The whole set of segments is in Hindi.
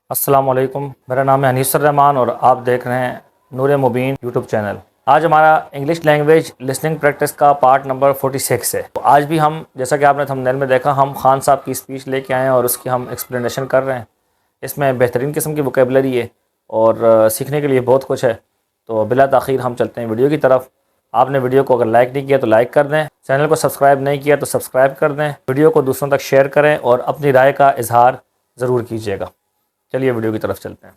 अस्सलाम वालेकुम, मेरा नाम है अनीसुर रहमान और आप देख रहे हैं नूर मुबीन यूट्यूब चैनल। आज हमारा इंग्लिश लैंग्वेज लिसनिंग प्रैक्टिस का पार्ट नंबर 46 है। तो आज भी हम, जैसा कि आपने थंबनेल में देखा, हम खान साहब की स्पीच लेके आए हैं और उसकी हम एक्सप्लेनेशन कर रहे हैं। इसमें बेहतरीन किस्म की वोकेबलरी है और सीखने के लिए बहुत कुछ है। तो बिला ताख़ीर हम चलते हैं वीडियो की तरफ। आपने वीडियो को अगर लाइक नहीं किया तो लाइक कर दें, चैनल को सब्सक्राइब नहीं किया तो सब्सक्राइब कर दें, वीडियो को दूसरों तक शेयर करें और अपनी राय का इजहार ज़रूर कीजिएगा। चलिए वीडियो की तरफ चलते हैं।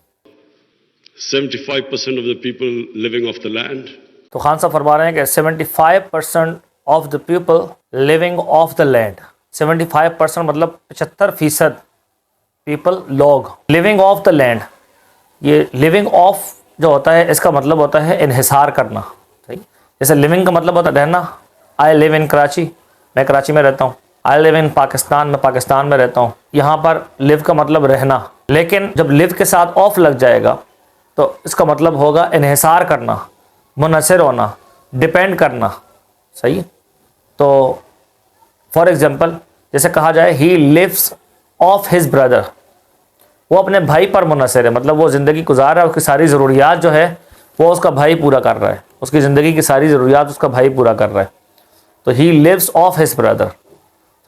75% of the people living off the land. तो खान साहब फरमा रहे हैं कि 75% of the people living off the land. 75% मतलब 75% पीपल, लोग लिविंग ऑफ द लैंड। ये लिविंग ऑफ जो होता है इसका मतलब होता है इन्हिसार करना। ठीक, जैसे लिविंग का मतलब होता है रहना। आई लिव इन कराची, मैं कराची में रहता हूँ। आई लिव इन पाकिस्तान, मैं पाकिस्तान में रहता हूँ। यहाँ पर लिव का मतलब रहना, लेकिन जब लिव के साथ ऑफ लग जाएगा तो इसका मतलब होगा इन्हिसार करना, मुनहसर होना, डिपेंड करना। सही। तो फॉर एग्जांपल जैसे कहा जाए he lives off his brother, वो अपने भाई पर मुनहसर है, मतलब वो ज़िंदगी गुजार रहा है, उसकी सारी ज़रूरियात जो है वो उसका भाई पूरा कर रहा है, उसकी ज़िंदगी की सारी ज़रूरियात उसका भाई पूरा कर रहा है। तो he lives off his brother.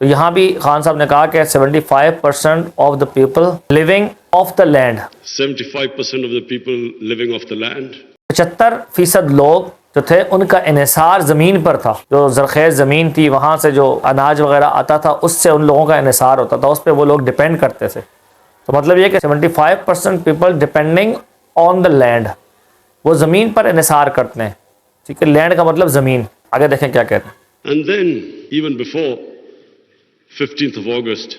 तो यहाँ भी खान साहब ने कहा कि 75% of the people living off the land. 75% of the people living off the land. 75% लोग जो थे उनका इन्हिसार ज़मीन पर था। जो ज़रख़ेज़ ज़मीन थी, वहाँ से जो अनाज वगैरह आता था, उससे उन लोगों का इन्हिसार होता था, उस पर वो लोग डिपेंड करते थे। तो मतलब ये कि 75% people depending on the land, वो ज़मीन पर इन्हिसार करते हैं। ठीक है, लैंड का मतलब ज़मीन। आगे देखें क्या कहते हैं। And then, even before 15th of August,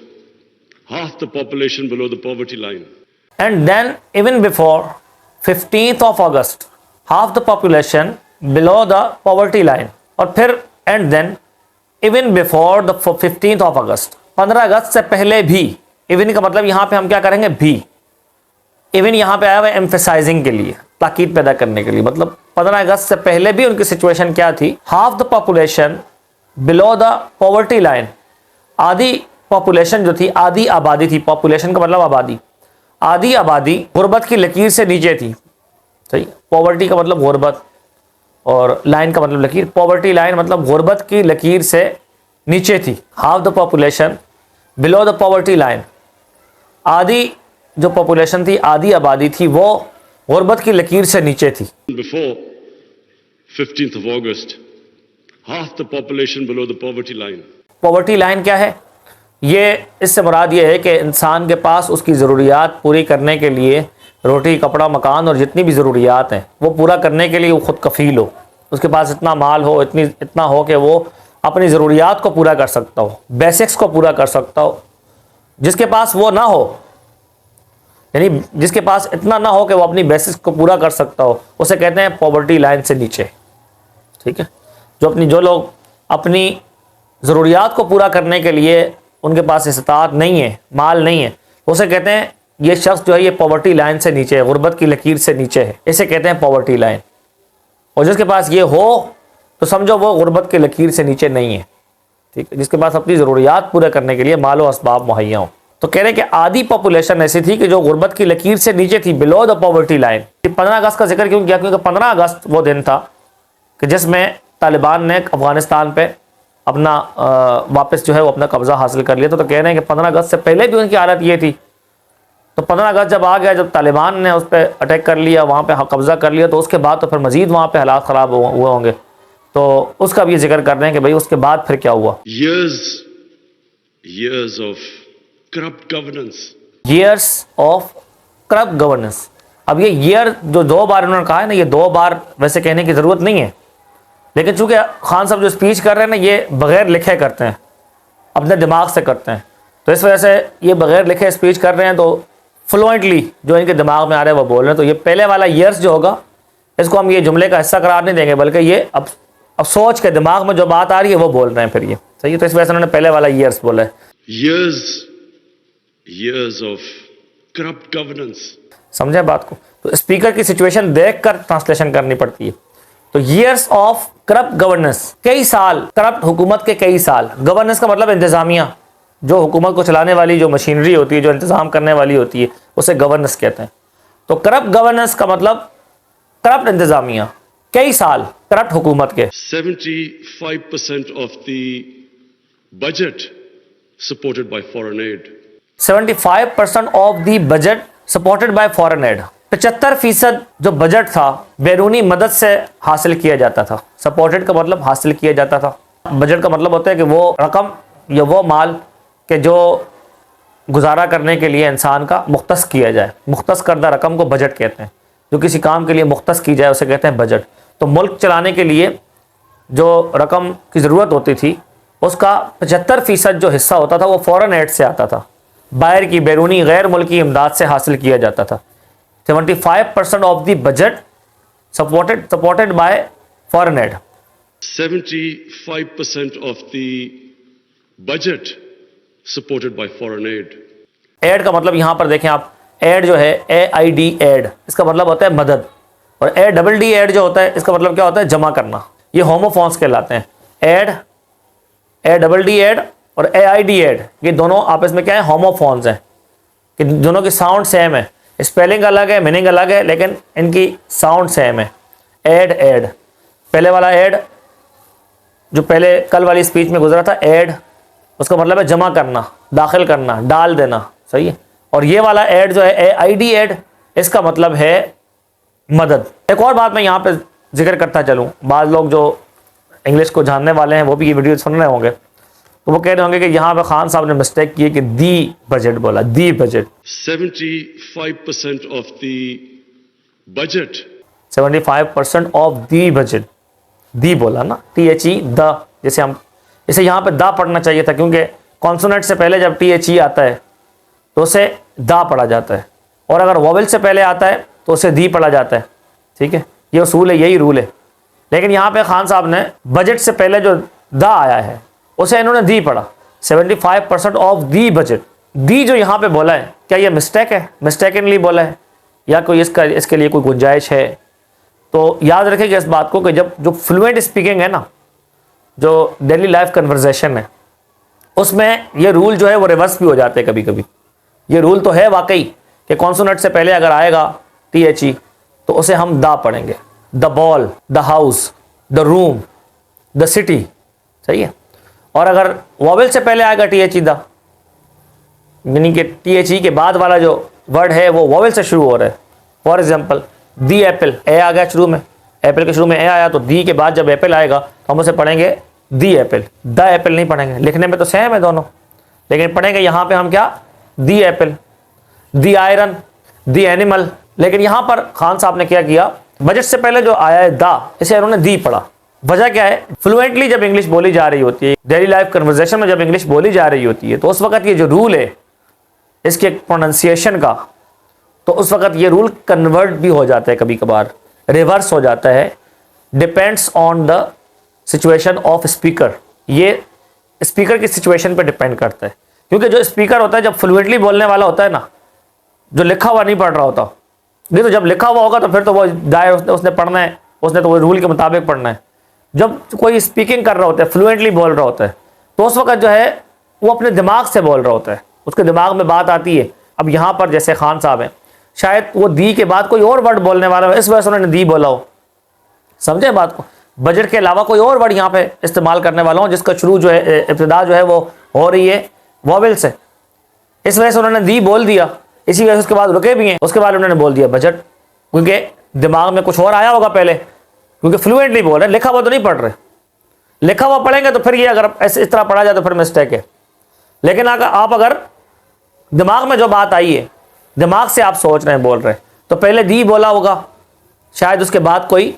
half the population below the poverty line. And then even before 15th of August, half the population below the poverty line। और फिर and then even before the 15th of August, 15 अगस्त से पहले भी। even का मतलब यहाँ पे हम क्या करेंगे, भी। even यहाँ पे आया हुआ एम्फेसाइजिंग के लिए, ताकीद पैदा करने के लिए। मतलब 15 अगस्त से पहले भी उनकी सिचुएशन क्या थी, half the population below the poverty line. आधी पॉपुलेशन जो थी, आधी आबादी थी, पॉपुलेशन का मतलब आबादी, आधी आबादी गुर्बत की लकीर से नीचे थी। सही। पॉवर्टी का मतलब गुर्बत और लाइन का मतलब लकीर। पॉवर्टी लाइन मतलब गुर्बत की लकीर से नीचे थी। Half the population below the poverty line. आधी जो पॉपुलेशन थी, आधी आबादी थी, वो गुर्बत की लकीर से नीचे थी। Before 15th of August, half the population below the poverty line. Poverty line क्या है? ये इससे मुराद ये है कि इंसान के पास उसकी ज़रूरियात पूरी करने के लिए रोटी, कपड़ा, मकान और जितनी भी ज़रूरियात हैं वो पूरा करने के लिए वो खुद कफ़ील हो। उसके पास इतना माल हो, इतना हो कि वो अपनी ज़रूरियात को पूरा कर सकता हो, बेसिक्स को पूरा कर सकता हो। जिसके पास वो ना हो, यानी जिसके पास इतना ना हो कि वो अपनी बेसिक्स को पूरा कर सकता हो, उसे कहते हैं पॉवर्टी लाइन से नीचे। ठीक है। जो लोग अपनी ज़रूरियात को पूरा करने के लिए उनके पास इस्तात नहीं है, माल नहीं है, उसे कहते हैं ये शख्स जो है ये पॉवर्टी लाइन से नीचे है, गुर्बत की लकीर से नीचे है, इसे कहते हैं पॉवर्टी लाइन। और जिसके पास ये हो तो समझो वो गुर्बत की लकीर से नीचे नहीं है। ठीक है, जिसके पास अपनी ज़रूरियात पूरे करने के लिए माल व असबाब मुहैया हो। तो कह रहे हैं कि आधी पॉपुलेशन ऐसी थी कि जो गुर्बत की लकीर से नीचे थी, बिलो द पॉवर्टी लाइन। 15 अगस्त का जिक्र क्यों किया? क्योंकि 15 अगस्त वो दिन था कि जिसमें तालिबान ने अफगानिस्तान पे अपना वापस जो है वो अपना कब्ज़ा हासिल कर लिया। तो कह रहे हैं कि 15 अगस्त से पहले भी उनकी हालत ये थी। तो 15 अगस्त जब आ गया, जब तालिबान ने उस पर अटैक कर लिया, वहाँ पे कब्ज़ा कर लिया, तो उसके बाद तो फिर मज़ीद वहाँ पे हालात ख़राब हुए होंगे। तो उसका भी जिक्र कर रहे हैं कि भाई उसके बाद फिर क्या हुआ। Years of corrupt governance. Years of corrupt governance। अब ये ईयर जो 2 बार उन्होंने कहा है ना, ये 2 बार वैसे कहने की ज़रूरत नहीं है, लेकिन चूंकि खान साहब जो स्पीच कर रहे हैं ना, ये बग़ैर लिखे करते हैं, अपने दिमाग से करते हैं। तो इस वजह से ये बग़ैर लिखे स्पीच कर रहे हैं, तो फ्लुएंटली जो इनके दिमाग में आ रहा है वो बोल रहे हैं। तो ये पहले वाला ईयर्स जो होगा, इसको हम ये जुमले का हिस्सा करार नहीं देंगे, बल्कि ये अब सोच के दिमाग में जो बात आ रही है वो बोल रहे हैं फिर ये। सही है। तो इस वजह से उन्होंने पहले वाला ईयर्स बोला है। Years of corrupt governance. समझे बात को? तो स्पीकर की सिचुएशन देख कर ट्रांसलेशन करनी पड़ती है। तो ईयर्स ऑफ करप्ट गवर्नेंस, कई साल, करप्ट हुकूमत के कई साल। गवर्नेंस का मतलब इंतजामिया, जो हुकूमत को चलाने वाली जो मशीनरी होती है, जो इंतज़ाम करने वाली होती है, उसे गवर्नेंस कहते हैं। तो करप्ट गवर्नेंस का मतलब करप्ट इंतज़ामिया, कई साल करप्ट हुकूमत के। 75% of the budget supported by foreign aid. 75% of the budget supported by foreign aid. 75% जो बजट था बैरूनी मदद से हासिल किया जाता था। सपोर्टेड का मतलब हासिल किया जाता था। बजट का मतलब होता है कि वो रकम या वो माल के जो गुजारा करने के लिए इंसान का मुख्तस किया जाए। मुख्तस करदा रकम को बजट कहते हैं। जो किसी काम के लिए मुख्तस की जाए उसे कहते हैं बजट। तो मुल्क चलाने के लिए जो रकम की ज़रूरत होती थी उसका 75% जो हिस्सा होता था वो फॉरेन एड से आता था। बाहर की बैरूनी गैर मुल्की इमदाद से हासिल किया जाता था। 75% of the budget supported by foreign aid. 75% of the budget supported by foreign aid. Aid का मतलब यहाँ पर देखें आप, एड जो है AID एड, इसका मतलब होता है मदद। और ADD एड जो होता है इसका मतलब क्या होता है, जमा करना। ये होमोफोन्स कहलाते हैं। एड, ADD एड और AID एड, ये दोनों आपस में क्या है, होमोफोन्स हैं कि दोनों की साउंड सेम है। स्पेलिंग अलग है, मीनिंग अलग है, लेकिन इनकी साउंड सेम है। एड, पहले वाला एड जो पहले कल वाली स्पीच में गुजरा था, एड उसका मतलब है जमा करना, दाखिल करना, डाल देना, सही है। और ये वाला एड जो है AID एड, इसका मतलब है मदद। एक और बात मैं यहाँ पे जिक्र करता चलूँ, बाद लोग जो इंग्लिश को जानने वाले हैं वो भी ये वीडियो सुन रहे होंगे, तो वो कह रहे होंगे कि यहाँ पे खान साहब ने मिस्टेक की है कि दी बजट बोला, the budget. 75% of the budget 75% of the budget, the बोला ना, THE द, जैसे हम इसे यहाँ पे दा पढ़ना चाहिए था, क्योंकि कॉन्सोनेंट से पहले जब THE आता है तो उसे दा पढ़ा जाता है, और अगर वोवेल से पहले आता है तो उसे दी पढ़ा जाता है। ठीक है, ये उसूल है, यही रूल है। लेकिन यहाँ पे खान साहब ने बजट से पहले जो दा आया है उसे इन्होंने दी पढ़ा। 75% ऑफ दी बजट, दी जो यहाँ पे बोला है, क्या ये मिस्टेक है, मिस्टेकनली बोला है, या कोई इसके लिए कोई गुंजाइश है? तो याद रखेगा इस बात को कि जब जो फ्लुएंट स्पीकिंग है ना, जो डेली लाइफ कन्वर्सेशन है, उसमें ये रूल जो है वो रिवर्स भी हो जाते हैं कभी कभी। ये रूल तो है वाकई कि कॉन्सोनेंट से पहले अगर आएगा THE तो उसे हम दा पढ़ेंगे। The ball, the house, the room, the city, सही है। और अगर वोवेल से पहले आएगा THE दा, यानी कि THE के बाद वाला जो वर्ड है वो वोवेल से शुरू हो रहा है। फॉर एग्जाम्पल दी एप्पल, ए आ गया शुरू में, एप्पल के शुरू में ए आया, तो दी के बाद जब एप्पल आएगा तो हम उसे पढ़ेंगे दी एप्पल, द एप्पल नहीं पढ़ेंगे। लिखने में तो सेम है दोनों, लेकिन पढ़ेंगे यहाँ पे हम क्या, the apple, the iron, the animal. लेकिन यहाँ पर खान साहब ने क्या किया, बजट से पहले जो आया है दा, इसे उन्होंने दी पढ़ा। वजह क्या है, फ्लुएंटली जब इंग्लिश बोली जा रही होती है, डेली लाइफ कन्वर्सेशन में जब इंग्लिश बोली जा रही होती है, तो उस वक्त ये जो रूल है इसके प्रोनाउंसिएशन का, तो उस वक्त ये रूल कन्वर्ट भी हो जाता है, कभी कभार रिवर्स हो जाता है। Depends on the situation of speaker, ये स्पीकर की सिचुएशन पे डिपेंड करता है। क्योंकि जो स्पीकर होता है जब फ्लुएंटली बोलने वाला होता है ना, जो लिखा हुआ नहीं पढ़ रहा होता, नहीं तो जब लिखा हुआ होगा तो फिर तो वो दायर उसने पढ़ना है, उसने तो वो रूल के मुताबिक पढ़ना है। जब कोई स्पीकिंग कर रहा होता है, फ्लुएंटली बोल रहा होता है, तो उस वक्त जो है वो अपने दिमाग से बोल रहा होता है, उसके दिमाग में बात आती है। अब यहाँ पर जैसे खान साहब हैं, शायद वो दी के बाद कोई और वर्ड बोलने वाला हो, इस वजह से उन्होंने दी बोला हो। समझे बात को? बजट के अलावा कोई और वर्ड यहाँ पे इस्तेमाल करने वाला हो जिसका शुरू जो है, इब्तिदा जो है वो हो रही है वोवेल से, इस वजह से उन्होंने दी बोल दिया। इसी वजह से उसके बाद रुके भी हैं, उसके बाद उन्होंने बोल दिया बजट, क्योंकि दिमाग में कुछ और आया होगा पहले, क्योंकि फ्लुएंटली बोल रहे, लिखा हुआ तो नहीं पढ़ रहे। लिखा हुआ पढ़ेंगे तो फिर ये अगर ऐसे इस तरह पढ़ा जाए तो फिर मिस्टेक है। लेकिन आप अगर दिमाग में जो बात आई है, दिमाग से आप सोच रहे हैं, बोल रहे हैं, तो पहले दी बोला होगा, शायद उसके बाद कोई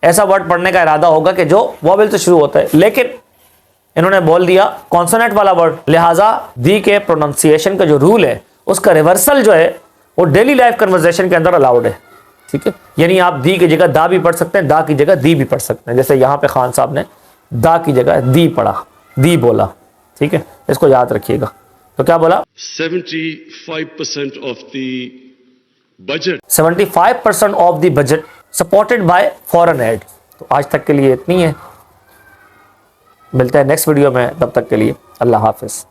ऐसा वर्ड पढ़ने का इरादा होगा कि जो वोवेल से शुरू होता है, लेकिन इन्होंने बोल दिया कॉन्सोनेंट वाला वर्ड। लिहाजा दी के प्रोनाउंसिएशन का जो रूल है उसका रिवर्सल जो है वो डेली लाइफ कन्वर्सेशन के अंदर अलाउड है। ठीक है, यानी आप दी की जगह दा भी पढ़ सकते हैं, दा की जगह दी भी पढ़ सकते हैं। जैसे यहाँ पे खान साहब ने दा की जगह दी पढ़ा, दी बोला। ठीक है, इसको याद रखिएगा। तो क्या बोला, 75% of the budget 75% of the budget supported by foreign add. तो आज तक के लिए इतनी है, मिलते हैं नेक्स्ट वीडियो में, तब तक के लिए अल्लाह हाफिज।